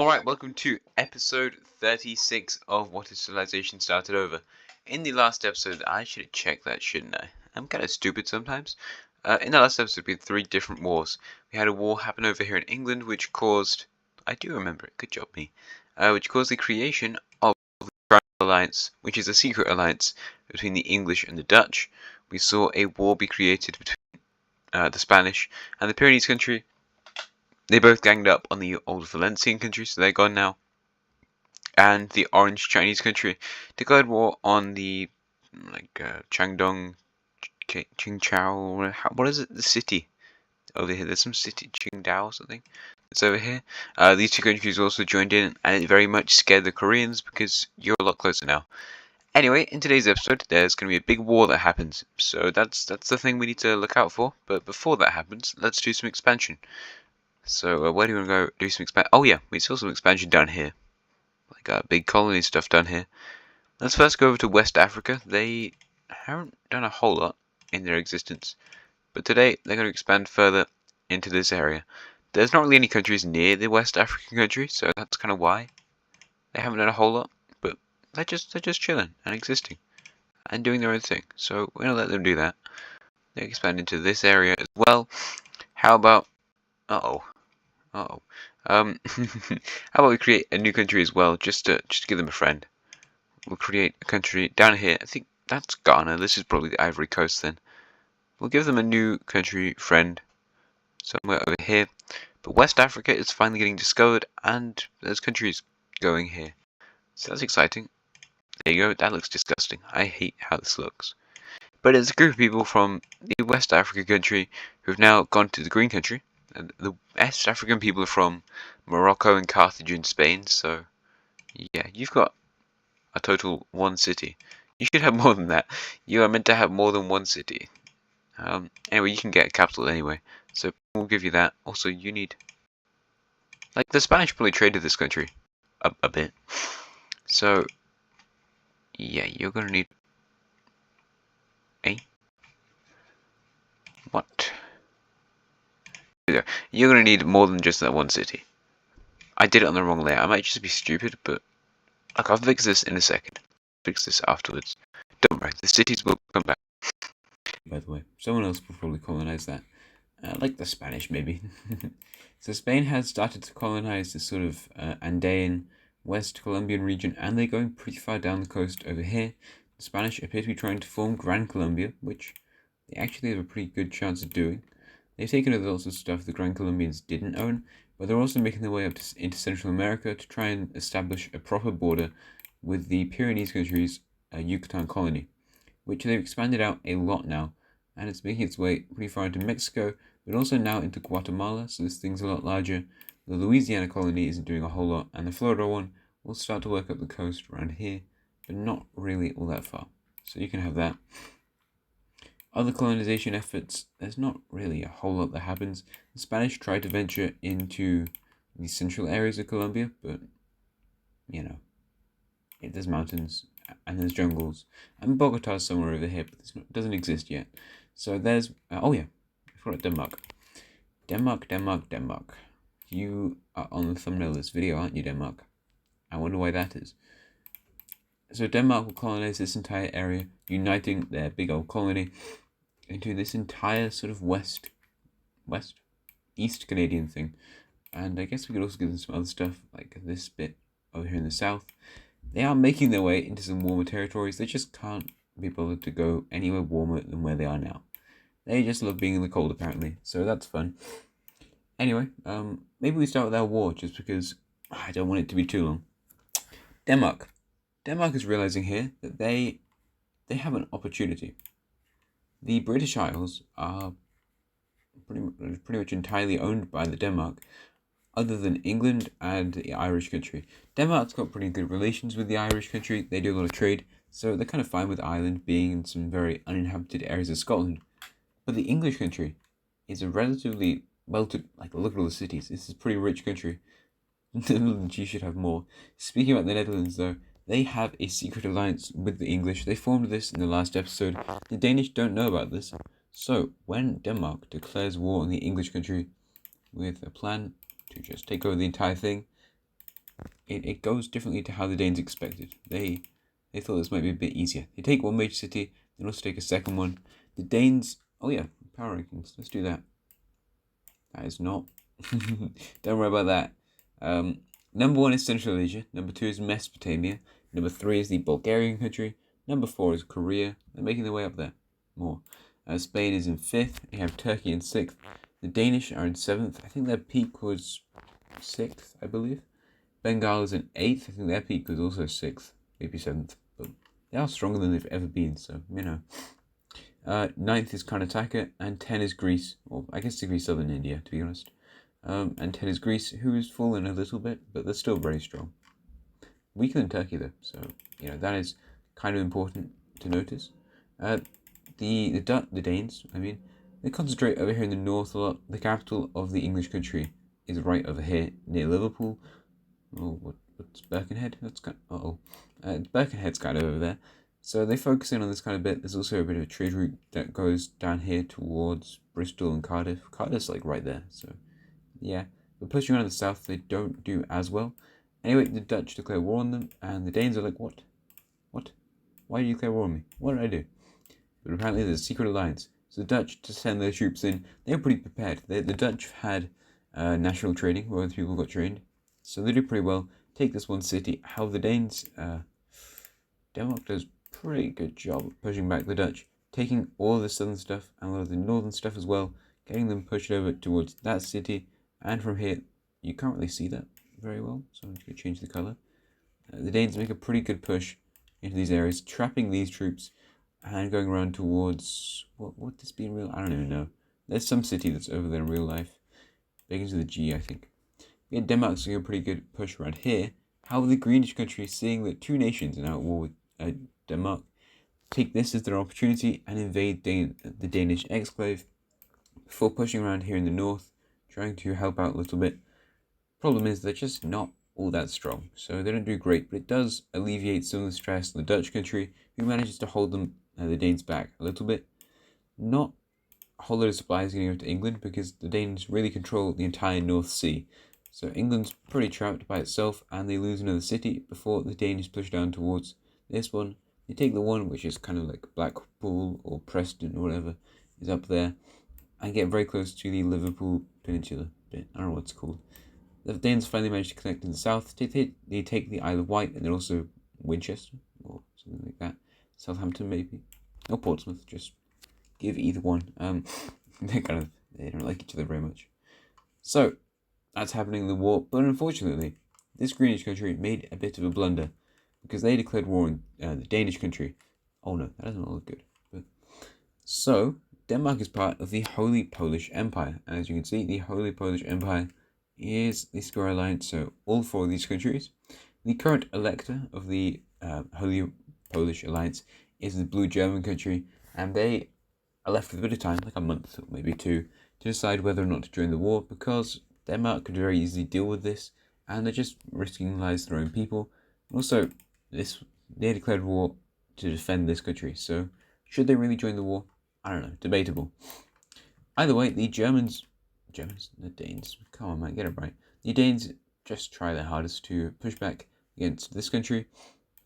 Alright, welcome to episode 36 of What is Civilization Started Over. In the last episode, I should have checked that, shouldn't I? I'm kind of stupid sometimes. In the last episode, we had 3 different wars. We had a war happen over here in England, which caused... I do remember it, good job me. Which caused the creation of the Triangle Alliance, which is a secret alliance between the English and the Dutch. We saw a war be created between the Spanish and the Pyrenees country. They both ganged up on the old Valencian country, so they're gone now. And the Orange Chinese country declared war on the Changdong, Qingchao. What is it? The city over here. There's some city, Qingdao or something. It's over here. These two countries also joined in, and it very much scared the Koreans because you're a lot closer now. Anyway, in today's episode, there's going to be a big war that happens, so that's the thing we need to look out for. But before that happens, let's do some expansion. So where do you want to go do some expansion? Oh yeah, we saw some expansion down here. Like big colony stuff down here. Let's first go over to West Africa. They haven't done a whole lot in their existence. But today they're going to expand further into this area. There's not really any countries near the West African country, so that's kind of why they haven't done a whole lot. But they're just chilling and existing and doing their own thing. So we're going to let them do that. They expand into this area as well. How about... how about we create a new country as well, just to give them a friend. We'll create a country down here. I think that's Ghana. This is probably the Ivory Coast then. We'll give them a new country friend somewhere over here. But West Africa is finally getting discovered, and there's countries going here. So that's exciting. There you go. That looks disgusting. I hate how this looks. But it's a group of people from the West Africa country who've now gone to the Green country. And the West African people are from Morocco and Carthage in Spain, so yeah, you've got a total 1 city. You should have more than that. You are meant to have more than 1 city. Anyway, you can get a capital anyway, so we'll give you that. Also, you need... Like, the Spanish probably traded this country a bit. So, yeah, you're gonna need... What? You're going to need more than just that 1 city. I did it on the wrong layer. I might just be stupid, but look, I'll fix this in a second. Fix this afterwards. Don't worry, the cities will come back. By the way, someone else will probably colonize that. Like the Spanish, maybe. So Spain has started to colonize this sort of Andean, West Colombian region, and they're going pretty far down the coast over here. The Spanish appear to be trying to form Gran Colombia, which they actually have a pretty good chance of doing. They've taken over lots of stuff the Grand Colombians didn't own, but they're also making their way up into Central America to try and establish a proper border with the Pyrenees country's Yucatan colony, which they've expanded out a lot now, and it's making its way pretty far into Mexico, but also now into Guatemala, so this thing's a lot larger. The Louisiana colony isn't doing a whole lot, and the Florida one will start to work up the coast around here, but not really all that far. So you can have that. Other colonization efforts, there's not really a whole lot that happens. The Spanish tried to venture into the central areas of Colombia, but, you know, there's mountains and there's jungles. And Bogota's somewhere over here, but it doesn't exist yet. So there's, oh yeah, I forgot Denmark. Denmark. You are on the thumbnail of this video, aren't you, Denmark? I wonder why that is. So Denmark will colonize this entire area, uniting their big old colony into this entire sort of east Canadian thing. And I guess we could also give them some other stuff, like this bit over here in the south. They are making their way into some warmer territories. They just can't be bothered to go anywhere warmer than where they are now. They just love being in the cold, apparently, so that's fun. Anyway, maybe we start with our war, just because I don't want it to be too long. Denmark is realizing here that they have an opportunity. The British Isles are pretty much entirely owned by the Denmark, other than England and the Irish country. Denmark's got pretty good relations with the Irish country. They do a lot of trade, so they're kind of fine with Ireland being in some very uninhabited areas of Scotland. But the English country is a relatively look at all the cities. This is a pretty rich country. The Netherlands, you should have more. Speaking about the Netherlands, though, they have a secret alliance with the English. They formed this in the last episode. The Danish don't know about this. So, when Denmark declares war on the English country with a plan to just take over the entire thing, it goes differently to how the Danes expected. They thought this might be a bit easier. They take one major city, then also take a second one. The Danes, oh yeah, power rankings. Let's do that. That is not. Don't worry about that. Number 1 is Central Asia. Number 2 is Mesopotamia. Number 3 is the Bulgarian country. Number 4 is Korea. They're making their way up there more. Spain is in 5th. You have Turkey in 6th. The Danish are in 7th. I think their peak was 6th, I believe. Bengal is in 8th. I think their peak was also 6th, maybe 7th. But they are stronger than they've ever been, so, you know. 9th is Karnataka, and 10 is Greece. Well, I guess it's Greece, southern India, to be honest. And 10 is Greece, who has fallen a little bit, but they're still very strong. Weaker than Turkey, though, so, you know, that is kind of important to notice. The Danes, I mean, they concentrate over here in the north a lot. The capital of the English country is right over here, near Liverpool. Oh, what's Birkenhead? That's kind of, Birkenhead's kind of over there. So they focus in on this kind of bit. There's also a bit of a trade route that goes down here towards Bristol and Cardiff. Cardiff's like right there, so yeah. But pushing around the south, they don't do as well. Anyway, the Dutch declare war on them, and the Danes are like, what? What? Why did you declare war on me? What did I do? But apparently there's a secret alliance. So the Dutch, to send their troops in, they were pretty prepared. The Dutch had national training, where other people got trained. So they do pretty well. Take this one city. How the Danes, Denmark does pretty good job of pushing back the Dutch, taking all the southern stuff and a lot of the northern stuff as well, getting them pushed over towards that city. And from here, you can't really see that very well, so I'm just going to change the colour. The Danes make a pretty good push into these areas, trapping these troops and going around towards, what would this be in real? I don't even know. There's some city that's over there in real life. Begins with a G, I think. Yeah, Denmark's doing a pretty good push around here. How the Greenish country, seeing that 2 nations are now at war with Denmark, take this as their opportunity and invade the Danish exclave before pushing around here in the north, trying to help out a little bit. Problem is they're just not all that strong, so they don't do great, but it does alleviate some of the stress on the Dutch country, who manages to hold them, the Danes, back a little bit. Not a whole lot of supplies getting over to England, because the Danes really control the entire North Sea. So England's pretty trapped by itself, and they lose another city before the Danes push down towards this one. They take the one which is kind of like Blackpool or Preston or whatever is up there, and get very close to the Liverpool Peninsula bit. I don't know what it's called. The Danes finally manage to connect in the south. They take the Isle of Wight, and then also Winchester or something like that. Southampton maybe, or Portsmouth. Just give either one. They don't like each other very much. So that's happening in the war. But unfortunately, this Greenish country made a bit of a blunder, because they declared war on the Danish country. Oh no, that doesn't look good. But so Denmark is part of the Holy Polish Empire, and as you can see, the Holy Polish Empire is the square alliance. So all 4 of these countries. The current elector of the Holy Polish Alliance is the Blue German country, and they are left with a bit of time, like a month or maybe 2, to decide whether or not to join the war, because Denmark could very easily deal with this, and they're just risking the lives of their own people. Also, they declared war to defend this country, so should they really join the war? I don't know, debatable. Either way, the Danes, come on man, get it right. The Danes just try their hardest to push back against this country,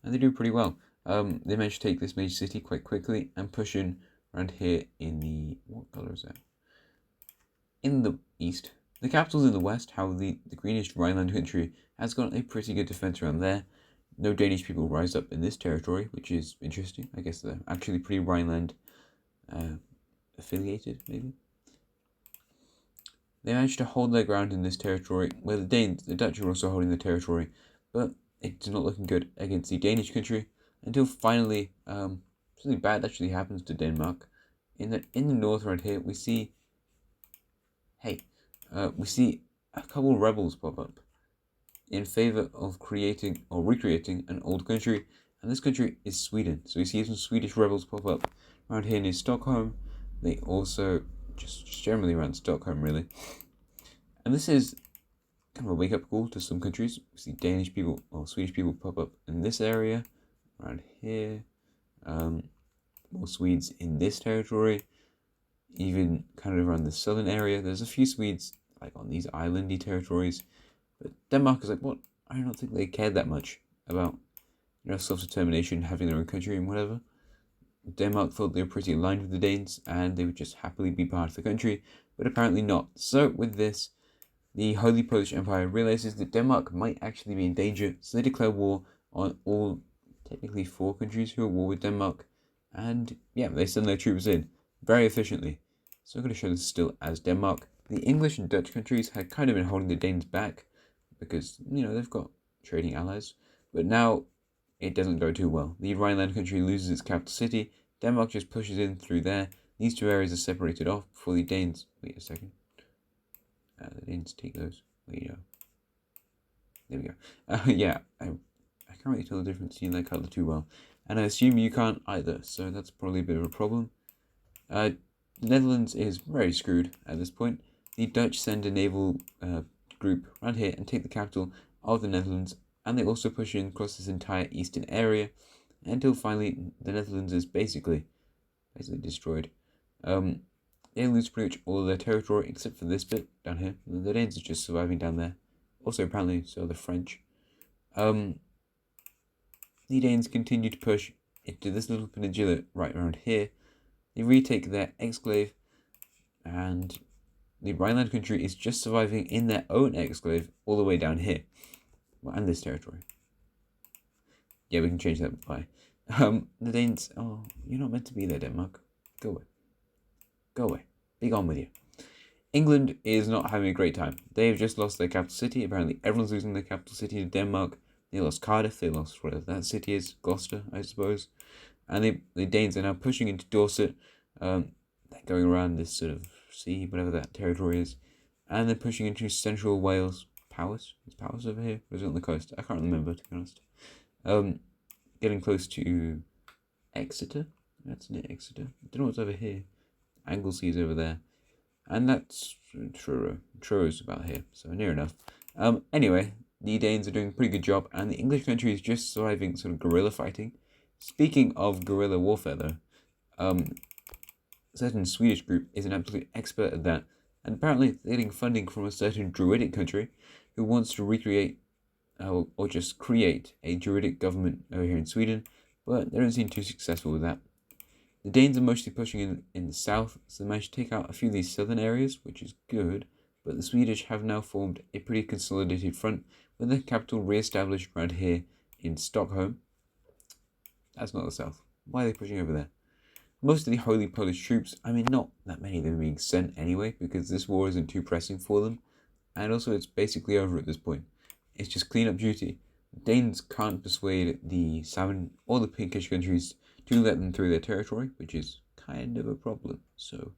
and they do pretty well. They managed to take this major city quite quickly and push in around here in the, what colour is that? In the east. The capital's in the west. How the Greenish Rhineland country has got a pretty good defence around there. No Danish people rise up in this territory, which is interesting. I guess they're actually pretty Rhineland affiliated, maybe. They managed to hold their ground in this territory, where the Dutch are also holding the territory, but it's not looking good against the Danish country, until finally something bad actually happens to Denmark. In the north around here, we see a couple of rebels pop up in favor of creating or recreating an old country, and this country is Sweden. So we see some Swedish rebels pop up around here near Stockholm. They also just generally around Stockholm, really. And this is kind of a wake-up call to some countries. We see Danish people or Swedish people pop up in this area, around here. More Swedes in this territory, even kind of around the southern area. There's a few Swedes like on these islandy territories, but Denmark is like, what? I don't think they cared that much about self-determination, having their own country and whatever. Denmark thought they were pretty aligned with the Danes and they would just happily be part of the country, but apparently not. So with this, the Holy Polish Empire realizes that Denmark might actually be in danger, so they declare war on all, technically 4 countries who are at war with Denmark, and yeah, they send their troops in very efficiently. So I'm going to show this still as Denmark. The English and Dutch countries had kind of been holding the Danes back because, they've got trading allies, but now it doesn't go too well. The Rhineland country loses its capital city, Denmark just pushes in through there, these 2 areas are separated off before the Danes... Wait a second. The Danes take those. There we go. Yeah, I can't really tell the difference between that colour too well. And I assume you can't either, so that's probably a bit of a problem. The Netherlands is very screwed at this point. The Dutch send a naval group around here and take the capital of the Netherlands, and they also push in across this entire eastern area until finally the Netherlands is basically destroyed. They lose pretty much all of their territory except for this bit down here. The Danes are just surviving down there. Also, apparently, so are the French. The Danes continue to push into this little peninsula right around here. They retake their exclave, and the Rhineland country is just surviving in their own exclave all the way down here. Well, and this territory. Yeah, we can change that by. The Danes, oh, you're not meant to be there, Denmark. Go away. Go away. Be gone with you. England is not having a great time. They've just lost their capital city. Apparently everyone's losing their capital city to Denmark. They lost Cardiff. They lost whatever that city is. Gloucester, I suppose. And the Danes are now pushing into Dorset. They're going around this sort of sea, whatever that territory is. And they're pushing into central Wales. Powys? Is Powys over here? Or is it on the coast? I can't remember, to be honest. Getting close to Exeter. That's near Exeter. I don't know what's over here. Anglesey is over there. And that's Truro. Truro's about here, so near enough. Anyway, the Danes are doing a pretty good job, and the English country is just surviving sort of guerrilla fighting. Speaking of guerrilla warfare, though, a certain Swedish group is an absolute expert at that, and apparently they're getting funding from a certain druidic country who wants to recreate or just create a druidic government over here in Sweden, but they don't seem too successful with that. The Danes are mostly pushing in the south, so they managed to take out a few of these southern areas, which is good, but the Swedish have now formed a pretty consolidated front with their capital re-established around here in Stockholm. That's not the south. Why are they pushing over there? Most of the Holy Polish troops, not that many of them are being sent anyway, because this war isn't too pressing for them, and also it's basically over at this point. It's just clean-up duty. The Danes can't persuade the salmon or the pinkish countries to let them through their territory, which is kind of a problem. So,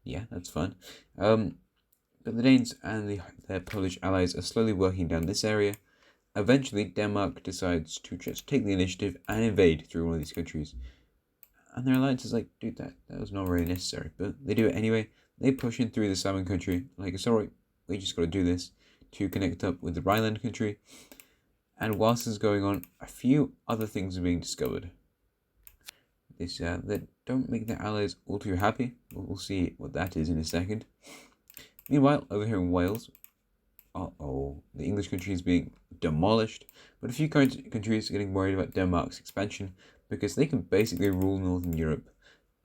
yeah, that's fun. But the Danes and their Polish allies are slowly working down this area. Eventually, Denmark decides to just take the initiative and invade through one of these countries. And their alliance is like, dude, that was not really necessary. But they do it anyway. They push in through the salmon country. Like, it's alright, we just got to do this to connect up with the Rhineland country. And whilst this is going on, a few other things are being discovered. That don't make their allies all too happy. We'll see what that is in a second. Meanwhile, over here in Wales, the English country is being demolished, but a few countries are getting worried about Denmark's expansion because they can basically rule Northern Europe.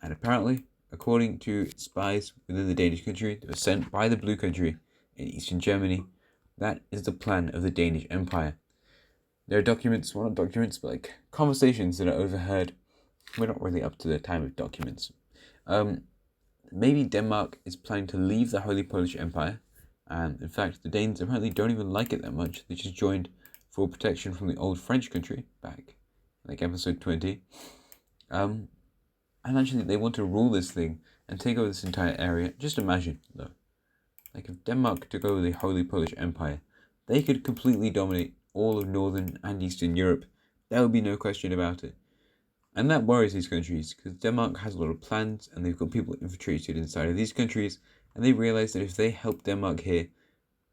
And apparently, according to spies within the Danish country that were sent by the Blue Country in Eastern Germany, that is the plan of the Danish Empire. There are documents, well not documents, but like conversations that are overheard. We're not really up to the time of documents. Maybe Denmark is planning to leave the Holy Polish Empire, and in fact the Danes apparently don't even like it that much. They just joined for protection from the old French country back, like episode 20. And actually they want to rule this thing and take over this entire area. Just imagine, though, like if Denmark took over the Holy Polish Empire, they could completely dominate all of Northern and Eastern Europe. There would be no question about it. And that worries these countries, because Denmark has a lot of plans, and they've got people infiltrated inside of these countries, and they realise that if they help Denmark here,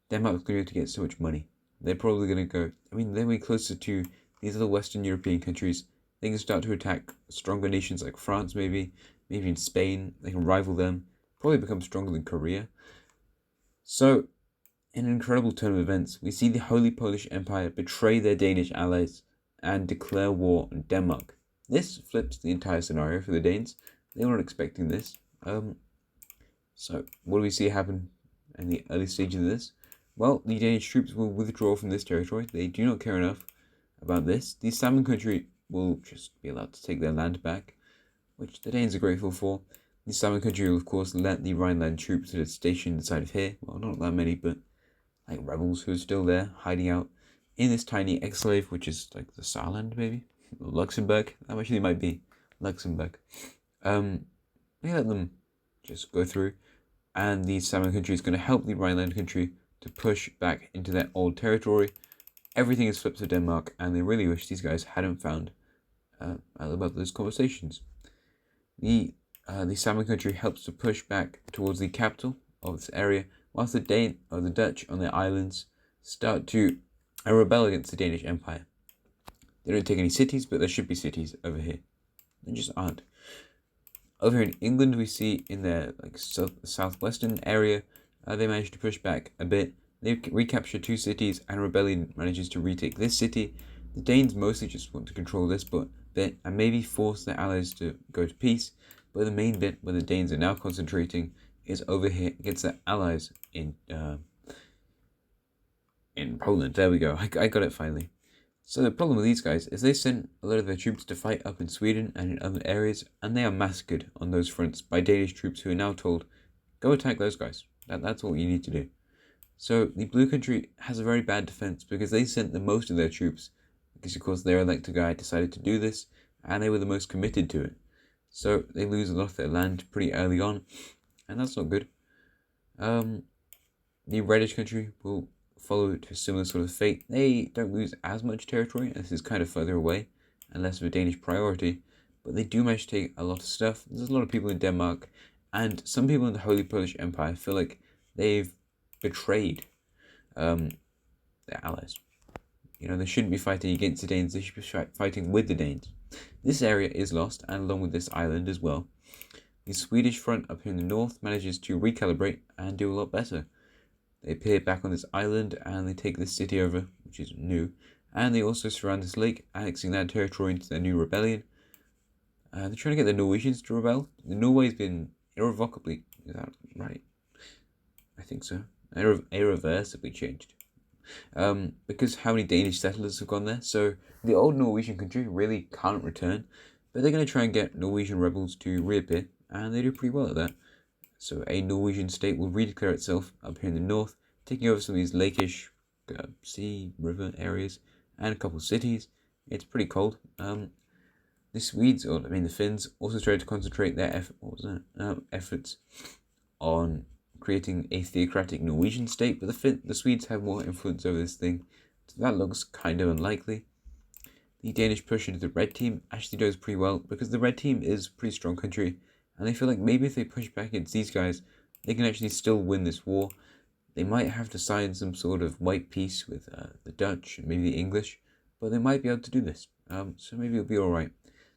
Denmark's going to be able to get so much money. They're probably going to go, they'll be closer to these other Western European countries. They can start to attack stronger nations like France, maybe in Spain. They can rival them, probably become stronger than Korea. So, In an incredible turn of events, we see the Holy Polish Empire betray their Danish allies and declare war on Denmark. This flips the entire scenario for the Danes. They weren't expecting this. So what do we see happen in the early stages of this? Well, the Danish troops will withdraw from this territory. They do not care enough about this. The Salmon country will just be allowed to take their land back, which the Danes are grateful for. The Salmon country will, of course, let the Rhineland troops that are stationed inside of here, well, not that many, but like rebels who are still there, hiding out in this tiny exclave, which is like the Saarland, maybe? Or Luxembourg? That actually might be Luxembourg. They let them just go through, and the Salmon country is going to help the Rhineland country to push back into their old territory. Everything is flipped to Denmark, and they really wish these guys hadn't found out about those conversations. The Salmon country helps to push back towards the capital of this area, whilst the Dutch on their islands start to rebel against the Danish Empire. They don't take any cities, but there should be cities over here. There just aren't. Over here in England, we see in their southwestern area, they manage to push back a bit. They recapture 2 cities, and rebellion manages to retake this city. The Danes mostly just want to control this bit and maybe force their allies to go to peace. But the main bit where the Danes are now concentrating is over here against their allies in Poland. There we go. I got it finally. So the problem with these guys is they sent a lot of their troops to fight up in Sweden and in other areas, and they are massacred on those fronts by Danish troops who are now told, go attack those guys. That's what you need to do. So the Blue Country has a very bad defense because they sent the most of their troops, because of course their elected guy decided to do this, and they were the most committed to it. So they lose a lot of their land pretty early on, and that's not good. The Reddish Country will follow to a similar sort of fate. They don't lose as much territory, and this is kind of further away and less of a Danish priority, but they do manage to take a lot of stuff. There's a lot of people in Denmark, and some people in the Holy Polish Empire feel like they've betrayed their allies. You know, they shouldn't be fighting against the Danes, they should be fighting with the Danes. This area is lost, and along with this island as well. The Swedish front up here in the north manages to recalibrate and do a lot better. They appear back on this island, and they take this city over, which is new, and they also surround this lake, annexing that territory into their new rebellion. They're trying to get the Norwegians to rebel. Norway's been irrevocably, is that right? I think so. Irreversibly changed. Because how many Danish settlers have gone there, so the old Norwegian country really can't return, but they're going to try and get Norwegian rebels to reappear, and they do pretty well at that. So a Norwegian state will redeclare itself up here in the north, taking over some of these lakeish sea, river areas, and a couple of cities. It's pretty cold. The Swedes, the Finns, also tried to concentrate their efforts on creating a theocratic Norwegian state, but the Swedes have more influence over this thing, so that looks kind of unlikely. The Danish push into the Red Team actually does pretty well, because the Red Team is a pretty strong country, and they feel like maybe if they push back against these guys, they can actually still win this war. They might have to sign some sort of white peace with the Dutch and maybe the English, but they might be able to do this, so maybe it'll be alright.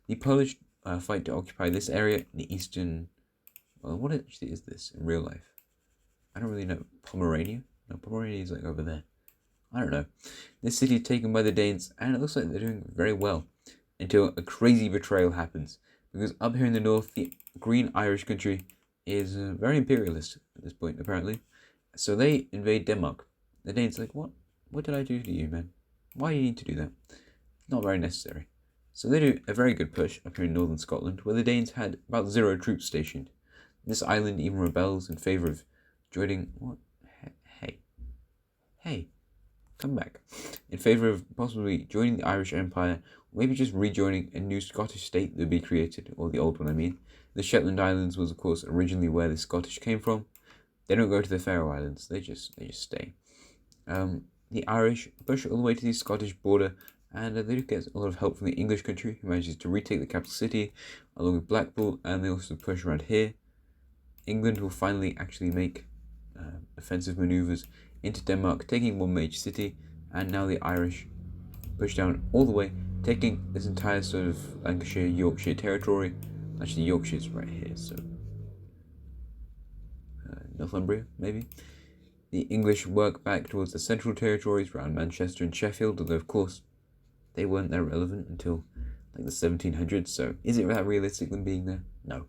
The Polish fight to occupy this area in the eastern... Well, what actually is this in real life? I don't really know. Pomerania? No, Pomerania is like over there. I don't know. This city is taken by the Danes, and it looks like they're doing very well, until a crazy betrayal happens. Because up here in the north, the Green Irish country is very imperialist at this point, apparently. So they invade Denmark. The Danes are like, what? What did I do to you, man? Why do you need to do that? Not very necessary. So they do a very good push up here in northern Scotland, where the Danes had about 0 troops stationed. This island even rebels in favour of joining... What? Hey. Come back. In favour of possibly joining the Irish Empire, or maybe just rejoining a new Scottish state that would be created, or the old one I mean. The Shetland Islands was of course originally where the Scottish came from. They don't go to the Faroe Islands, they just stay. The Irish push all the way to the Scottish border, and they do get a lot of help from the English country, who manages to retake the capital city, along with Blackpool, and they also push around here. England will finally actually make offensive manoeuvres into Denmark, taking one major city, and now the Irish push down all the way, taking this entire sort of Lancashire, Yorkshire territory. Actually, Yorkshire's right here, so Northumbria, maybe. The English work back towards the central territories around Manchester and Sheffield, although of course they weren't that relevant until like the 1700s, so is it that realistic them being there? No.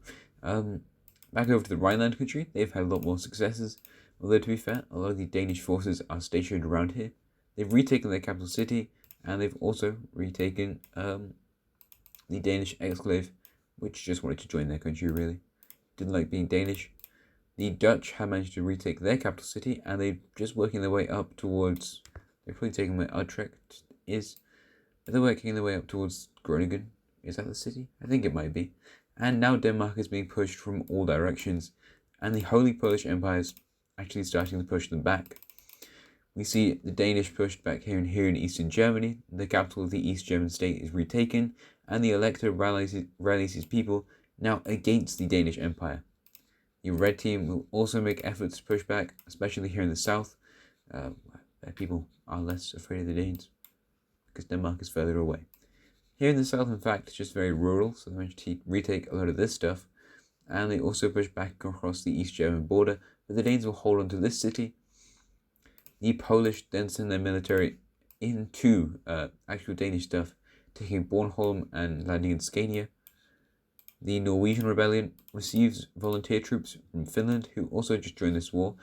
Back over to the Rhineland country, they've had a lot more successes, although to be fair, a lot of the Danish forces are stationed around here. They've retaken their capital city, and they've also retaken the Danish exclave, which just wanted to join their country really. Didn't like being Danish. The Dutch have managed to retake their capital city, and they're just working their way up towards, they're probably taking where Utrecht is, but they're working their way up towards Groningen. Is that the city? I think it might be. And now Denmark is being pushed from all directions, and the Holy Polish Empire is actually starting to push them back. We see the Danish pushed back here in eastern Germany. The capital of the East German state is retaken, and the Elector rallies his people now against the Danish Empire. The Red Team will also make efforts to push back, especially here in the south, where people are less afraid of the Danes, because Denmark is further away. Here in the south, in fact, it's just very rural, so they managed to retake a lot of this stuff, and they also push back across the East German border, but the Danes will hold on to this city. The Polish then send their military into actual Danish stuff, taking Bornholm and landing in Scania. The Norwegian rebellion receives volunteer troops from Finland, who also just joined this war.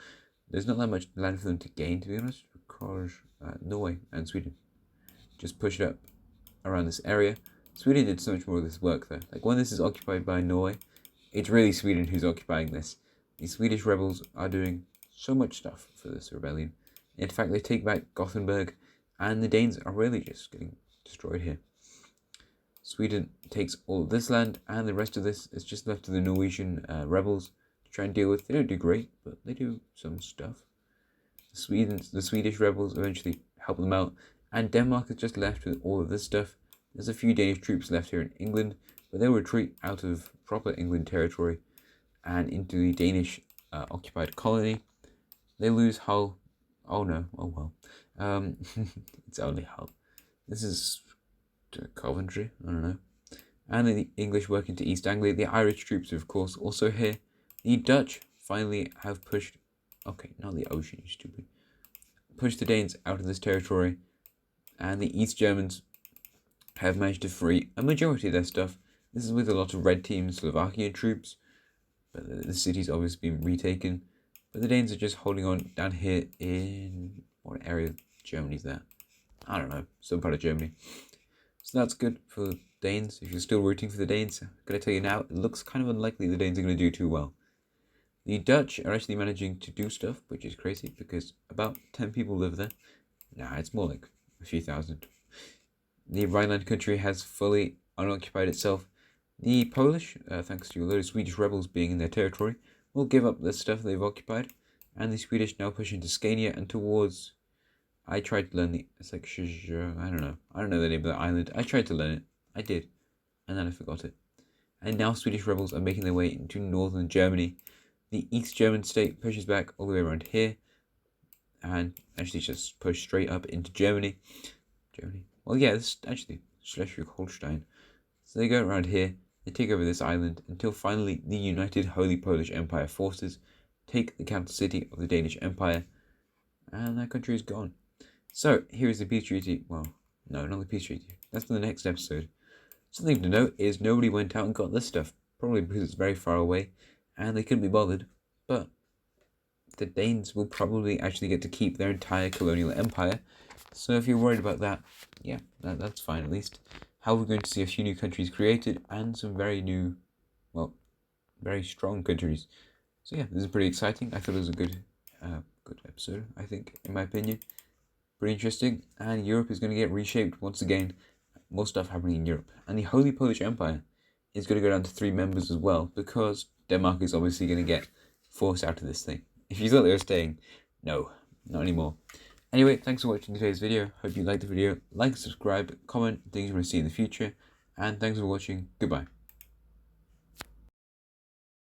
There's not that much land for them to gain, to be honest, because Norway and Sweden just push it up around this area. Sweden did so much more of this work though. Like when this is occupied by Norway, it's really Sweden who's occupying this. The Swedish rebels are doing so much stuff for this rebellion. In fact, they take back Gothenburg, and the Danes are really just getting destroyed here. Sweden takes all of this land, and the rest of this is just left to the Norwegian rebels to try and deal with. They don't do great, but they do some stuff. The Swedish rebels eventually help them out, and Denmark is just left with all of this stuff. There's a few Danish troops left here in England, but they'll retreat out of proper England territory and into the Danish occupied colony. They lose Hull. Oh no, oh well. It's only Hull. This is Coventry, I don't know. And the English work into East Anglia. The Irish troops are of course also here. The Dutch finally have pushed, okay, not the ocean, you stupid. Pushed the Danes out of this territory. And the East Germans have managed to free a majority of their stuff. This is with a lot of Red Team Slovakian troops. But the city's obviously been retaken. But the Danes are just holding on down here in, what area of Germany's that? I don't know, some part of Germany. So that's good for the Danes. If you're still rooting for the Danes, I'm going to tell you now, it looks kind of unlikely the Danes are going to do too well. The Dutch are actually managing to do stuff, which is crazy, because about 10 people live there. Nah, it's more like a few thousand. The Rhineland country has fully unoccupied itself. The Polish, thanks to a load of Swedish rebels being in their territory, will give up the stuff they've occupied, and the Swedish now push into Scania and towards, I tried to learn the, it's like, I don't know the name of the island. I tried to learn it, I did, and then I forgot it. And now Swedish rebels are making their way into northern Germany. The East German state pushes back all the way around here, and actually just push straight up into Germany. Well, yeah, this is actually Schleswig-Holstein. So they go around here, they take over this island, until finally the United Holy Polish Empire forces take the capital city of the Danish Empire, and that country is gone. So, here is the peace treaty. Well, no, not the peace treaty. That's in the next episode. Something to note is nobody went out and got this stuff, probably because it's very far away, and they couldn't be bothered, but the Danes will probably actually get to keep their entire colonial empire. So if you're worried about that, yeah, that's fine at least. How we're going to see a few new countries created and some very new, well, very strong countries. So yeah, this is pretty exciting. I thought it was a good episode, I think, in my opinion. Pretty interesting. And Europe is going to get reshaped once again. More stuff happening in Europe. And the Holy Polish Empire is going to go down to 3 members as well, because Denmark is obviously going to get forced out of this thing. If you thought they were staying, no, not anymore. Anyway, thanks for watching today's video. Hope you liked the video. Like, subscribe, comment things you want to see in the future. And thanks for watching. Goodbye.